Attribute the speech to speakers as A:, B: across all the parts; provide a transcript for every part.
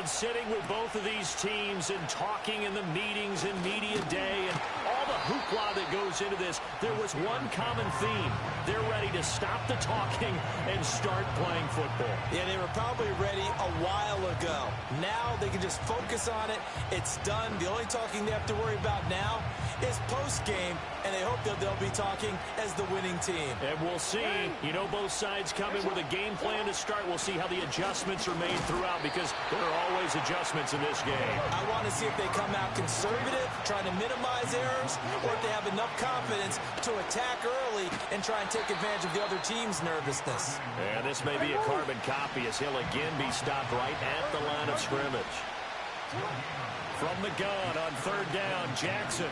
A: been sitting with both of these teams and talking in the meetings and media day and all the hoopla that goes into this. There was one common theme. They're ready to stop the talking and start playing football.
B: Yeah, they were probably ready a while ago. Now they can just focus on it. It's done. The only talking they have to worry about now is post-game, and they hope that they'll be talking as the winning team.
A: And we'll see. You know, both sides come in with a game plan to start. We'll see how the adjustments are made throughout, because there are always adjustments in this game.
B: I want to see if they come out conservative, trying to minimize errors, or if they have enough confidence to attack early and try and take advantage of the other team's nervousness.
A: And this may be a carbon copy as he'll again be stopped right at the line of scrimmage. From the gun on third down, Jackson.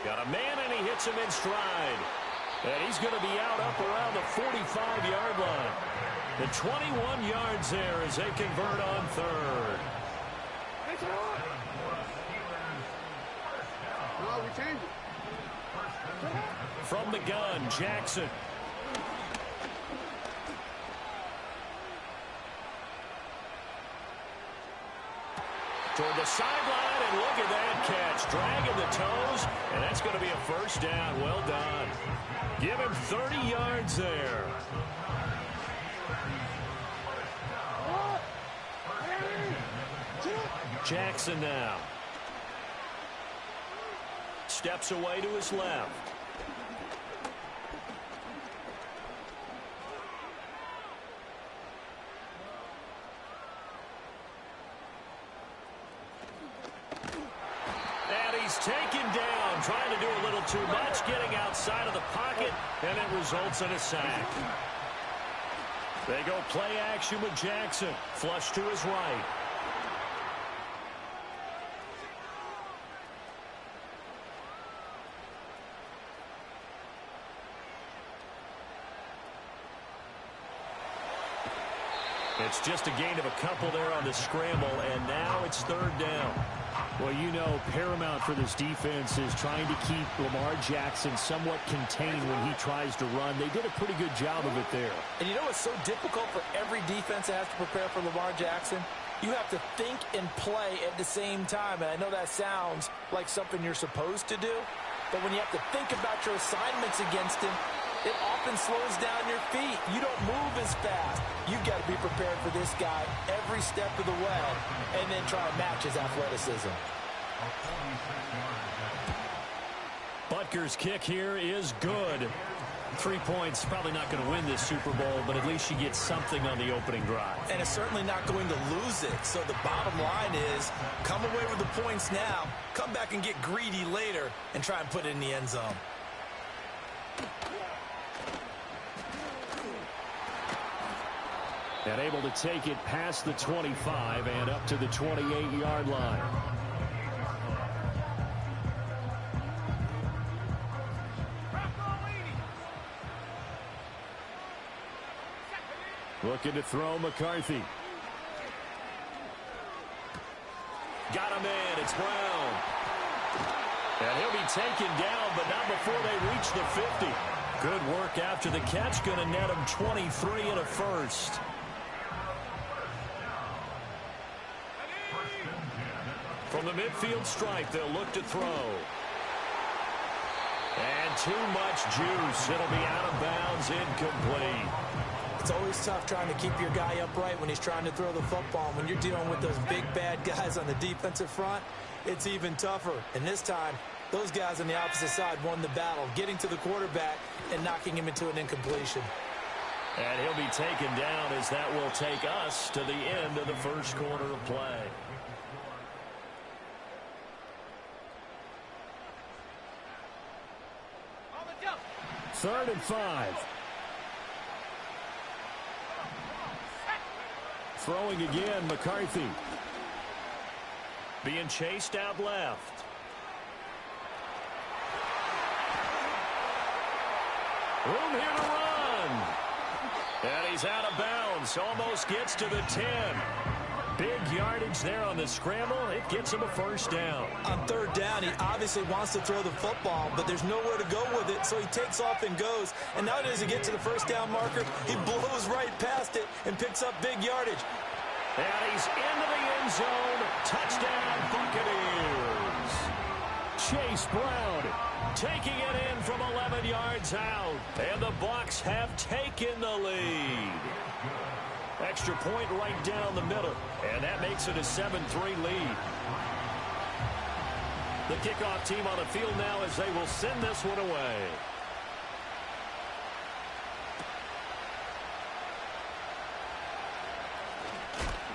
A: Got a man, and he hits him in stride. And he's going to be out up around the 45-yard line. The 21 yards there as they convert on third. From the gun, Jackson. Toward the sideline, and look at that catch. Dragging the toes, and that's going to be a first down. Well done. Give him 30 yards there. Jackson now. Steps away to his left. He's taken down, trying to do a little too much, getting outside of the pocket, and it results in a sack. They go play action with Jackson. Flush to his right. It's just a gain of a couple there on the scramble, and now it's third down.
C: Well, you know, paramount for this defense is trying to keep Lamar Jackson somewhat contained when he tries to run. They did a pretty good job of it there.
B: And you know what's so difficult for every defense that has to prepare for Lamar Jackson? You have to think and play at the same time. And I know that sounds like something you're supposed to do, but when you have to think about your assignments against him, it often slows down your feet. You don't move as fast. You've got to be prepared for this guy every step of the way and then try and match his athleticism.
A: Butker's kick here is good. 3 points, probably not going to win this Super Bowl, but at least she gets something on the opening drive.
B: And it's certainly not going to lose it. So the bottom line is, come away with the points now, come back and get greedy later, and try and put it in the end zone.
C: And able to take it past the 25 and up to the 28-yard line. Looking to throw McCarthy.
A: Got him in. It's Brown. And he'll be taken down, but not before they reach the 50. Good work after the catch. Going to net him 23 and a first. From the midfield stripe, they'll look to throw. And too much juice. It'll be out of bounds, incomplete.
B: It's always tough trying to keep your guy upright when he's trying to throw the football. When you're dealing with those big, bad guys on the defensive front, it's even tougher. And this time, those guys on the opposite side won the battle, getting to the quarterback and knocking him into an incompletion.
A: And he'll be taken down as that will take us to the end of the first quarter of play.
C: Third and 5. Throwing again, McCarthy.
A: Being chased out left. Room here to run. And he's out of bounds. Almost gets to the 10. Big yardage there on the scramble. It gets him a first down.
B: On third down, he obviously wants to throw the football, but there's nowhere to go with it, so he takes off and goes. And now does he get to the first down marker? He blows right past it and picks up big yardage.
A: And he's into the end zone. Touchdown, Buccaneers.
C: Chase Brown
A: taking it in from 11 yards out. And the Bucs have taken the lead. Extra point right down the middle. And that makes it a 7-3 lead. The kickoff team on the field now as they will send this one away.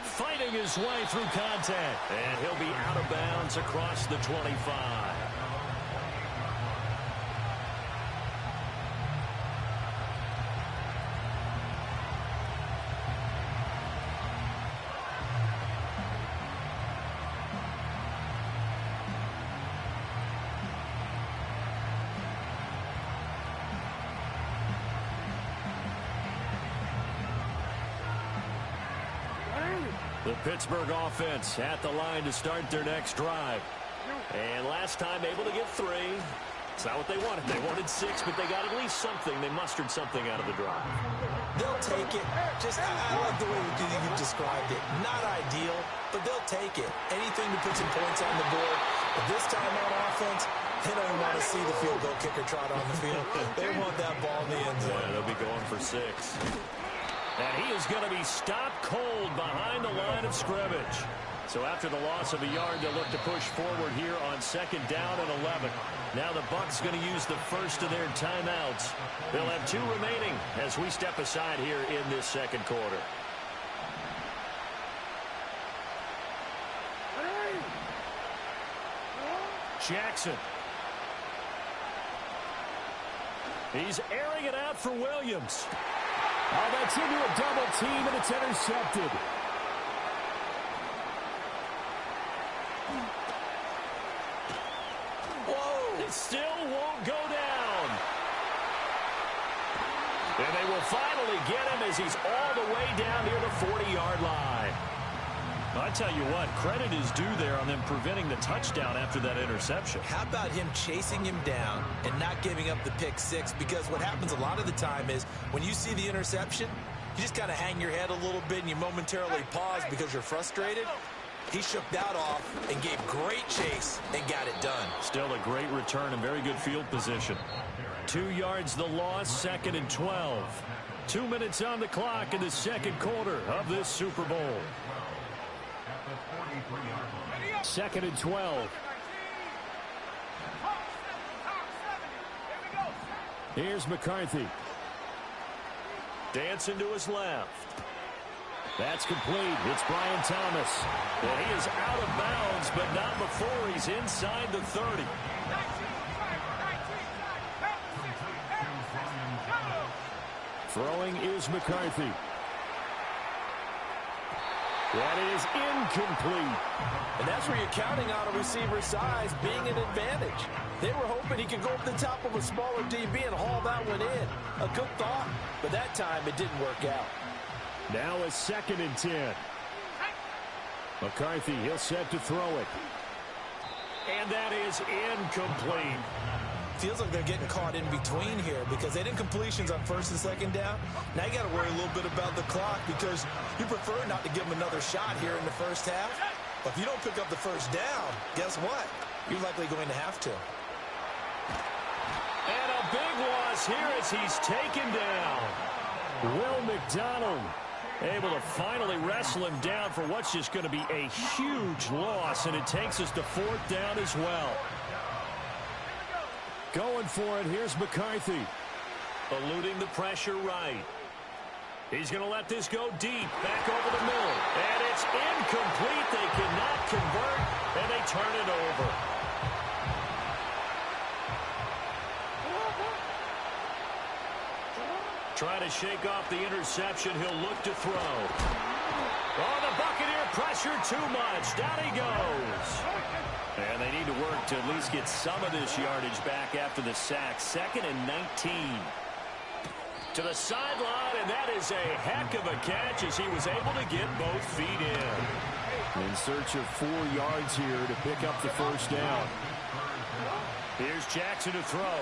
A: Fighting his way through contact. And he'll be out of bounds across the 25. The Pittsburgh offense at the line to start their next drive. And last time able to get 3. It's not what they wanted. They wanted 6, but they got at least something. They mustered something out of the drive.
B: They'll take it. I like the way you described it. Not ideal, but they'll take it. Anything to put some points on the board. But this time on offense, they don't want to see the field goal kicker trot on the field. They want that ball in the end zone.
A: Yeah, they'll be going for 6. And he is going to be stopped cold behind the line of scrimmage. So after the loss of a yard, they'll look to push forward here on second down and 11. Now the Bucs going to use the first of their timeouts. They'll have 2 remaining as we step aside here in this second quarter. Jackson. He's airing it out for Williams.
C: Oh, that's into a double team, and it's intercepted.
A: Whoa! It still won't go down. And they will finally get him as he's all the way down near the 40-yard line.
C: I tell you what, credit is due there on them preventing the touchdown after that interception.
B: How about him chasing him down and not giving up the pick 6? Because what happens a lot of the time is when you see the interception, you just kind of hang your head a little bit and you momentarily pause because you're frustrated. He shook that off and gave great chase and got it done.
C: Still a great return and very good field position.
A: 2 yards the loss, 2nd and 12. 2 minutes on the clock in the second quarter of this Super Bowl.
C: 2nd and 12. Here's McCarthy.
A: Dancing to his left.
C: That's complete. It's Brian Thomas.
A: And he is out of bounds, but not before he's inside the 30.
C: Throwing is McCarthy. That is incomplete.
B: And that's where you're counting on a receiver's size being an advantage. They were hoping he could go up the top of a smaller DB and haul that one in. A good thought, but that time it didn't work out.
C: Now a 2nd and 10. McCarthy, he'll set to throw it.
A: And that is incomplete.
B: Feels like they're getting caught in between here because they didn't completions on 1st and 2nd down. Now you got to worry a little bit about the clock because you prefer not to give them another shot here in the first half. But if you don't pick up the first down, guess what? You're likely going to have to.
A: And a big loss here as he's taken down.
C: Will McDonald
A: able to finally wrestle him down for what's just going to be a huge loss, and it takes us to 4th down as well.
C: Going for it. Here's McCarthy.
A: Eluding the pressure right. He's going to let this go deep. Back over the middle. And it's incomplete. They cannot convert, and they turn it over. Trying to shake off the interception. He'll look to throw. Oh, the Buccaneer pressure too much. Down he goes. And they need to work to at least get some of this yardage back after the sack. 2nd and 19. To the sideline, and that is a heck of a catch as he was able to get both feet in.
C: In search of 4 yards here to pick up the first down.
A: Here's Jackson to throw.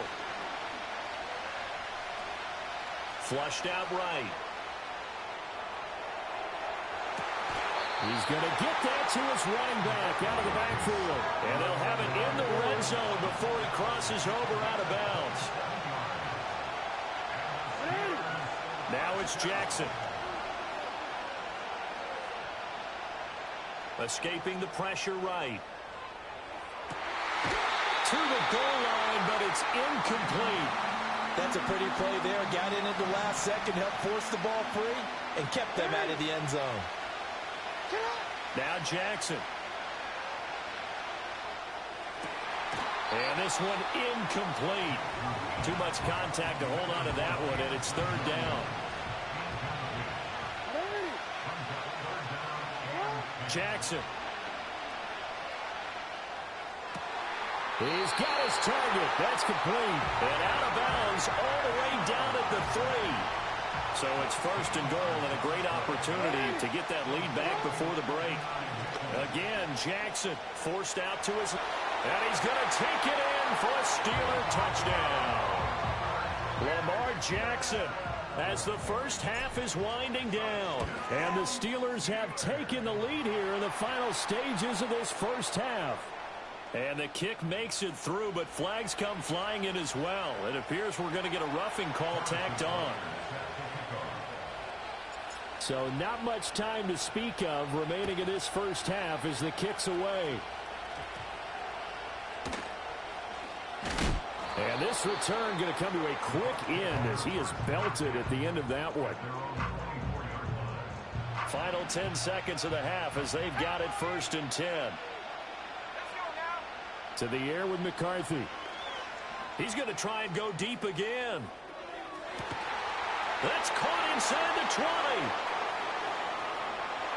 A: Flushed out right.
C: He's going to get that to his running back out of the backfield.
A: And they'll have it in the red zone before he crosses over out of bounds. Now it's Jackson. Escaping the pressure right. To the goal line, but it's incomplete.
B: That's a pretty play there. Got in at the last second, helped force the ball free, and kept them out of the end zone.
A: Now Jackson. And this one incomplete. Too much contact to hold on to that one, and it's third down. Jackson.
C: He's got his target. That's complete.
A: And out of bounds all the way down at the 3. So it's first and goal and a great opportunity to get that lead back before the break. Again, Jackson forced out to his... And he's going to take it in for a Steeler touchdown. Lamar Jackson as the first half is winding down.
C: And the Steelers have taken the lead here in the final stages of this first half.
A: And the kick makes it through, but flags come flying in as well. It appears we're going to get a roughing call tacked on.
C: So not much time to speak of remaining in this first half as the kick's away. And this return going to come to a quick end as he is belted at the end of that one.
A: Final 10 seconds of the half as they've got it first and 10.
C: To the air with McCarthy.
A: He's going to try and go deep again. That's caught inside the 20.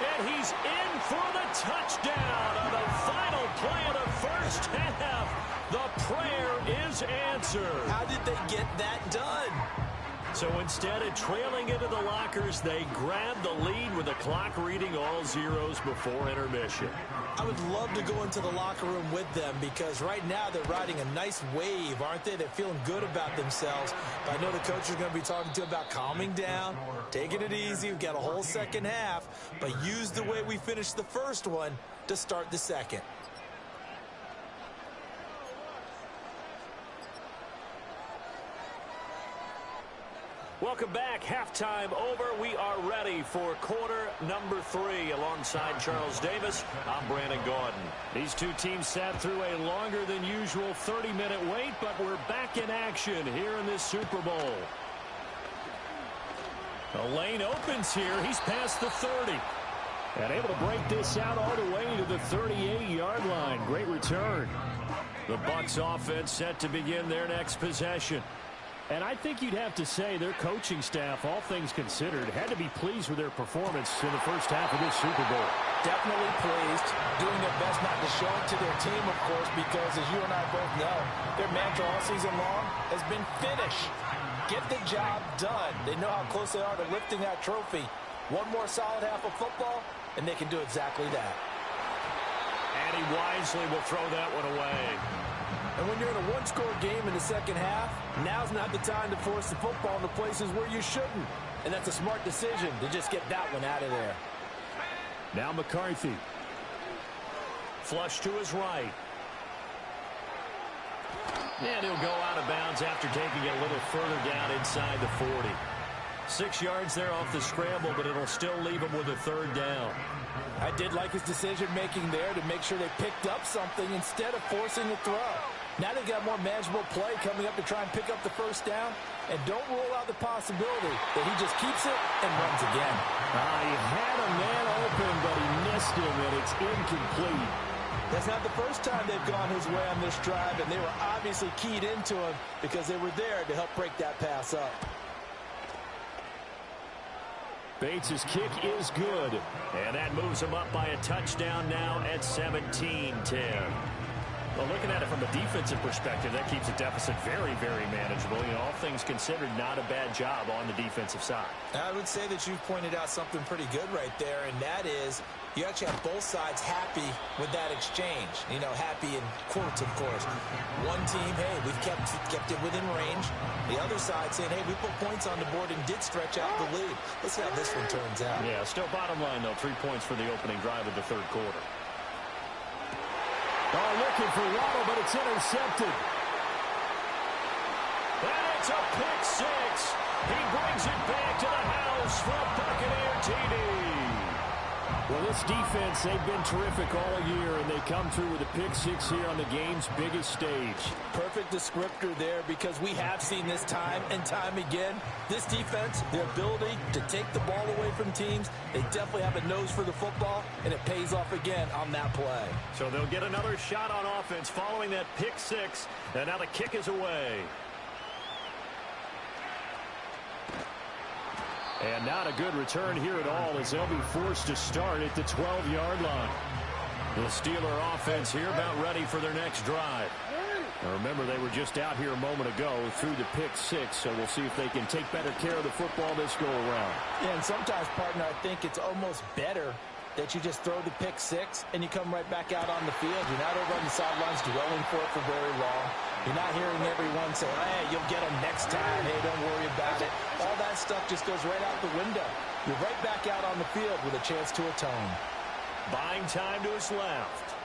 A: And he's in for the touchdown on the final play of the first half. The prayer is answered.
B: How did they get that done?
A: So instead of trailing into the lockers, they grabbed the lead with the clock reading all zeros before intermission.
B: I would love to go into the locker room with them because right now they're riding a nice wave, aren't they? They're feeling good about themselves. But I know the coach is going to be talking to about calming down, taking it easy. We've got a whole second half, but use the way we finished the first one to start the second.
A: Welcome back. Halftime over. We are ready for quarter number 3. Alongside Charles Davis, I'm Brandon Gaudin. These two teams sat through a longer than usual 30-minute wait, but we're back in action here in this Super Bowl. The lane opens here. He's past the 30.
C: And able to break this out all the way to the 38-yard line. Great return.
A: The Bucs offense set to begin their next possession.
C: And I think you'd have to say their coaching staff, all things considered, had to be pleased with their performance in the first half of this Super Bowl.
B: Definitely pleased, doing their best not to show it to their team, of course, because as you and I both know, their mantra all season long has been finish. Get the job done. They know how close they are to lifting that trophy. One more solid half of football, and they can do exactly that.
A: And he wisely will throw that one away.
B: And when you're in a one-score game in the second half, now's not the time to force the football in the places where you shouldn't. And that's a smart decision to just get that one out of there.
C: Now McCarthy.
A: Flush to his right. And he'll go out of bounds after taking it a little further down inside the 40. 6 yards there off the scramble, but it'll still leave him with a third down.
B: I did like his decision-making there to make sure they picked up something instead of forcing the throw. Now they've got more manageable play coming up to try and pick up the first down. And don't rule out the possibility that he just keeps it and runs again.
C: He had a man open, but he missed him, and it's incomplete.
B: That's not the first time they've gone his way on this drive, and they were obviously keyed into him because they were there to help break that pass up.
C: Bates' kick is good.
A: And that moves him up by a touchdown now at 17-10. Well, looking at it from a defensive perspective, that keeps the deficit very, very manageable. You know, all things considered, not a bad job on the defensive side.
B: I would say that you've pointed out something pretty good right there, and that is you actually have both sides happy with that exchange. You know, happy in quotes, of course. One team, hey, we've kept it within range. The other side saying, hey, we put points on the board and did stretch out the lead. Let's see how this one turns out.
A: Yeah, still bottom line, though, 3 points for the opening drive of the third quarter.
C: Oh, looking for Waddle, but it's intercepted.
A: And it's a pick six. He brings it back to the house for a Buccaneer TD.
C: Well, this defense, they've been terrific all year, and they come through with a pick six here on the game's biggest stage.
B: Perfect descriptor there, because we have seen this time and time again. This defense, their ability to take the ball away from teams, they definitely have a nose for the football, and it pays off again on that play.
A: So they'll get another shot on offense following that pick six, and now the kick is away.
C: And not a good return here at all, as they'll be forced to start at the 12-yard line.
A: The Steeler offense here about ready for their next drive.
C: Now remember, they were just out here a moment ago through the pick six, so we'll see if they can take better care of the football this go-around.
B: Yeah, and sometimes, partner, I think it's almost better that you just throw the pick six and you come right back out on the field. You're not over on the sidelines dwelling for it for very long. You're not hearing everyone say, hey, you'll get them next time. Hey, don't worry about it. All that stuff just goes right out the window. You're right back out on the field with a chance to atone.
A: Buying time to his left.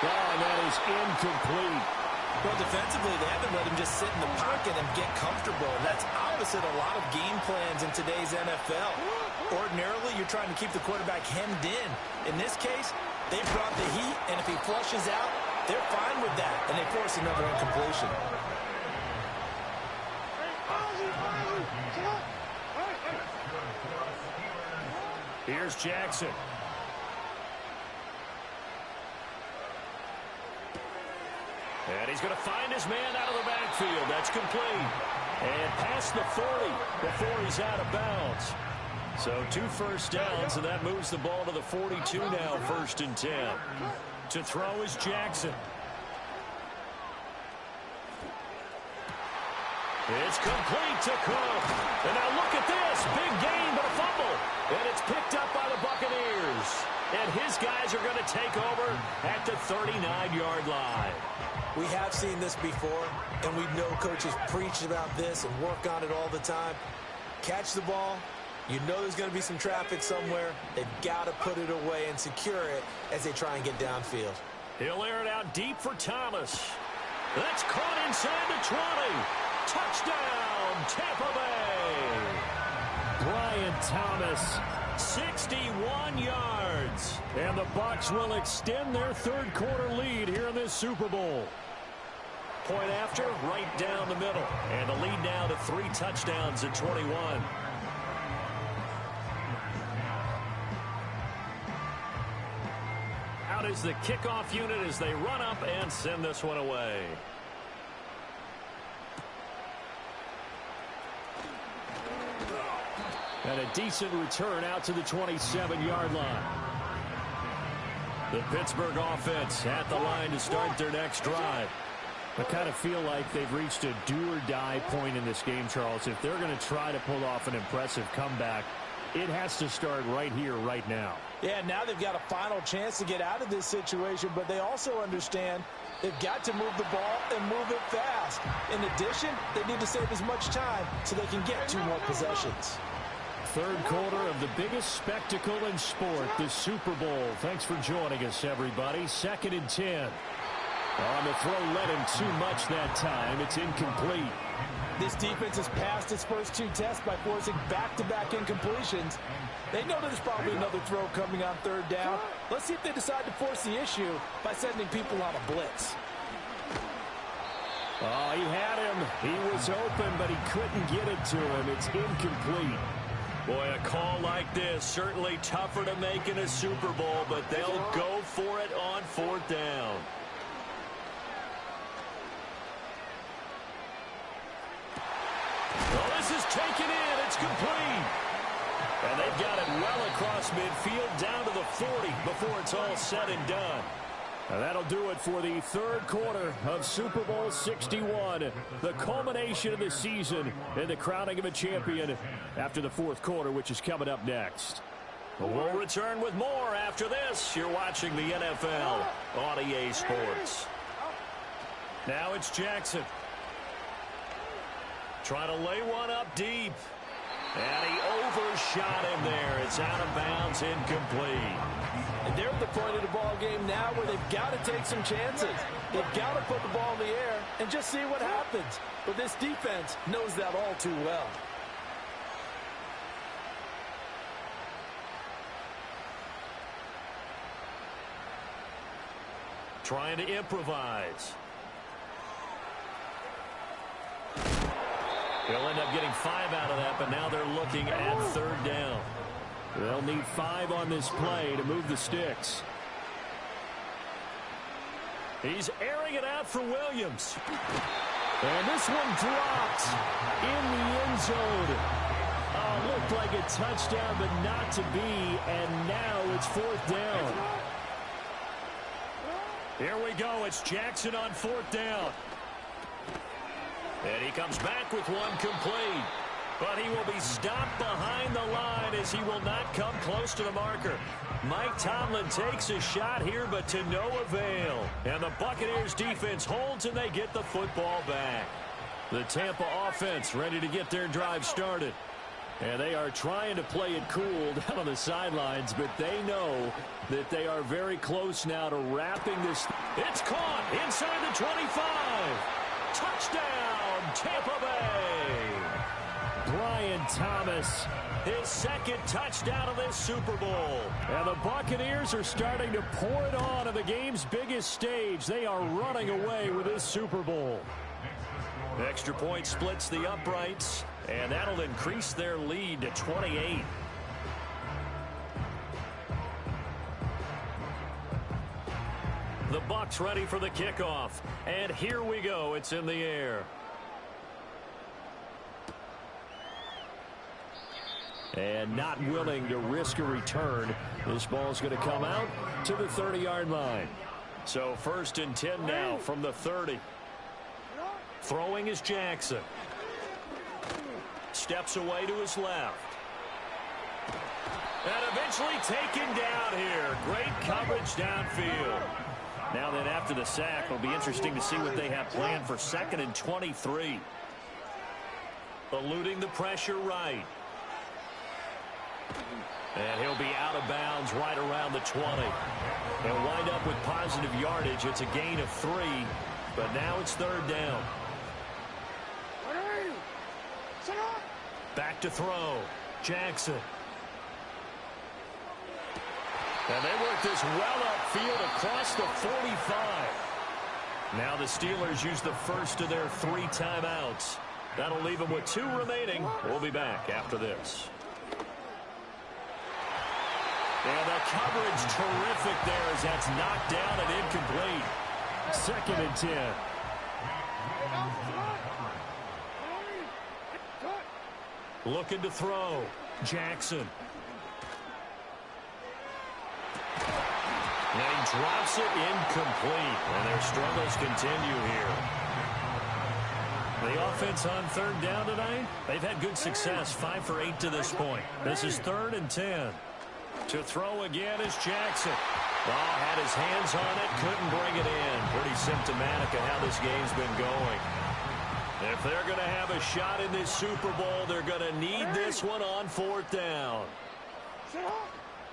C: Oh, and that is incomplete.
B: Well, defensively, they haven't let him just sit in the pocket and get comfortable. That's opposite a lot of game plans in today's NFL. Ordinarily, you're trying to keep the quarterback hemmed in. In this case, they brought the heat, and if he flushes out, they're fine with that, and they force another incompletion.
A: Here's Jackson. And he's going to find his man out of the backfield. That's complete. And past the 40 before he's out of bounds. So 2 first downs, and that moves the ball to the 42 now, 1st and 10. To throw is Jackson. It's complete to Cook. And now look at this. Big gain, but a fumble. And it's picked up by the Buccaneers. And his guys are going to take over at the 39-yard line.
B: We have seen this before, and we know coaches preach about this and work on it all the time. Catch the ball. You know there's going to be some traffic somewhere. They've got to put it away and secure it as they try and get downfield.
A: He'll air it out deep for Thomas. That's caught inside the 20. Touchdown, Tampa Bay.
C: Brian Thomas.
A: 61 yards.
C: And the Bucs will extend their third quarter lead here in this Super Bowl.
A: Point after, right down the middle. And the lead now to 3 touchdowns at 21. Out is the kickoff unit as they run up and send this one away.
C: And a decent return out to the 27-yard line.
A: The Pittsburgh offense at the line to start their next drive.
C: I kind of feel like they've reached a do-or-die point in this game, Charles. If they're going to try to pull off an impressive comeback, it has to start right here, right now.
B: Yeah, now they've got a final chance to get out of this situation, but they also understand they've got to move the ball and move it fast. In addition, they need to save as much time so they can get 2 more possessions.
C: Third quarter of the biggest spectacle in sport, the Super Bowl. Thanks for joining us, everybody. 2nd and 10. On the throw, led him too much that time. It's incomplete.
B: This defense has passed its first 2 tests by forcing back-to-back incompletions. They know there's probably another throw coming on 3rd down. Let's see if they decide to force the issue by sending people on a blitz.
C: Oh, he had him. He was open, but he couldn't get it to him. It's incomplete.
A: Boy, a call like this, certainly tougher to make in a Super Bowl, but they'll go for it on 4th down. Well, this is taken in. It's complete. And they've got it well across midfield down to the 40 before it's all said and done.
C: And that'll do it for the third quarter of Super Bowl 61. The culmination of the season and the crowning of a champion after the fourth quarter, which is coming up next.
A: We'll return with more after this. You're watching the NFL on EA Sports. Now it's Jackson. Trying to lay one up deep. And he overshot him there. It's out of bounds, incomplete.
B: And they're at the point of the ball game now where they've got to take some chances. They've got to put the ball in the air and just see what happens. But this defense knows that all too well.
A: Trying to improvise. He'll end up getting 5 out of that, but now they're looking at third down.
C: They'll need 5 on this play to move the sticks.
A: He's airing it out for Williams.
C: And this one dropped in the end zone. Oh, looked like a touchdown, but not to be. And now it's fourth down.
A: Here we go. It's Jackson on fourth down. And he comes back with one complete. But he will be stopped behind the line as he will not come close to the marker. Mike Tomlin takes a shot here, but to no avail. And the Buccaneers defense holds, and they get the football back. The Tampa offense ready to get their drive started. And they are trying to play it cool down on the sidelines, but they know that they are very close now to wrapping this. It's caught inside the 25. Touchdown, Tampa Bay.
C: Brian Thomas,
A: his second touchdown of this Super Bowl.
C: And the Buccaneers are starting to pour it on the game's biggest stage. They are running away with this Super Bowl.
A: Extra point splits the uprights, and that'll increase their lead to 28. The Bucs ready for the kickoff, and here we go. It's in the air.
C: And not willing to risk a return. This ball's going to come out to the 30-yard line.
A: So 1st and 10 now from the 30. Throwing is Jackson. Steps away to his left. And eventually taken down here. Great coverage downfield. Now then, after the sack, it'll be interesting to see what they have planned for 2nd and 23. Eluding the pressure right. And he'll be out of bounds right around the 20. They'll wind up with positive yardage. It's a gain of 3, but now it's 3rd down. Back to throw. Jackson. And they work this well upfield across the 45. Now the Steelers use the first of their 3 timeouts. That'll leave them with 2 remaining. We'll be back after this. And the coverage terrific there as that's knocked down and incomplete.
C: 2nd and 10.
A: Looking to throw. Jackson. And he drops it incomplete. And their struggles continue here. The offense on 3rd down tonight, they've had good success. 5 for 8 to this point. This is 3rd and 10. To throw again is Jackson. Oh, had his hands on it, couldn't bring it in. Pretty symptomatic of how this game's been going. If they're going to have a shot in this Super Bowl, they're going to need this one on 4th down.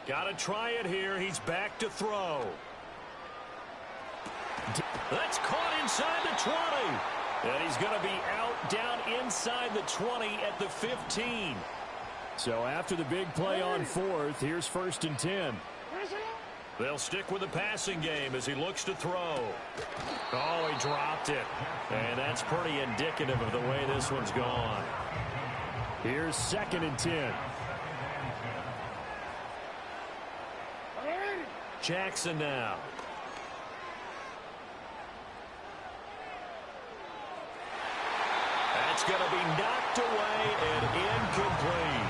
A: Got to try it here. He's back to throw. That's caught inside the 20. And he's going to be out down inside the 20 at the 15.
C: So after the big play on 4th, here's 1st and 10.
A: They'll stick with the passing game as he looks to throw. Oh, he dropped it. And that's pretty indicative of the way this one's gone.
C: Here's 2nd and 10.
A: Jackson now. That's going to be knocked away and incomplete.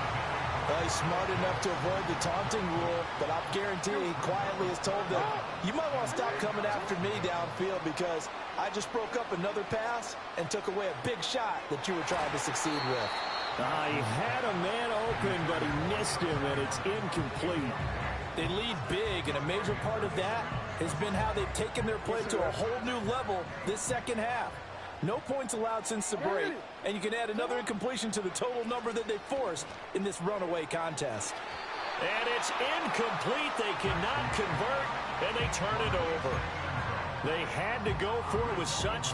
B: he's smart enough to avoid the taunting rule, but I guarantee he quietly has told them, you might want to stop coming after me downfield because I just broke up another pass and took away a big shot that you were trying to succeed with.
C: He had a man open, but he missed him, and it's incomplete.
B: They lead big, and a major part of that has been how they've taken their play to a whole new level this second half. No points allowed since the break, and you can add another incompletion to the total number that they forced in this runaway contest.
A: And it's incomplete. They cannot convert, and they turn it over. They had to go for it with such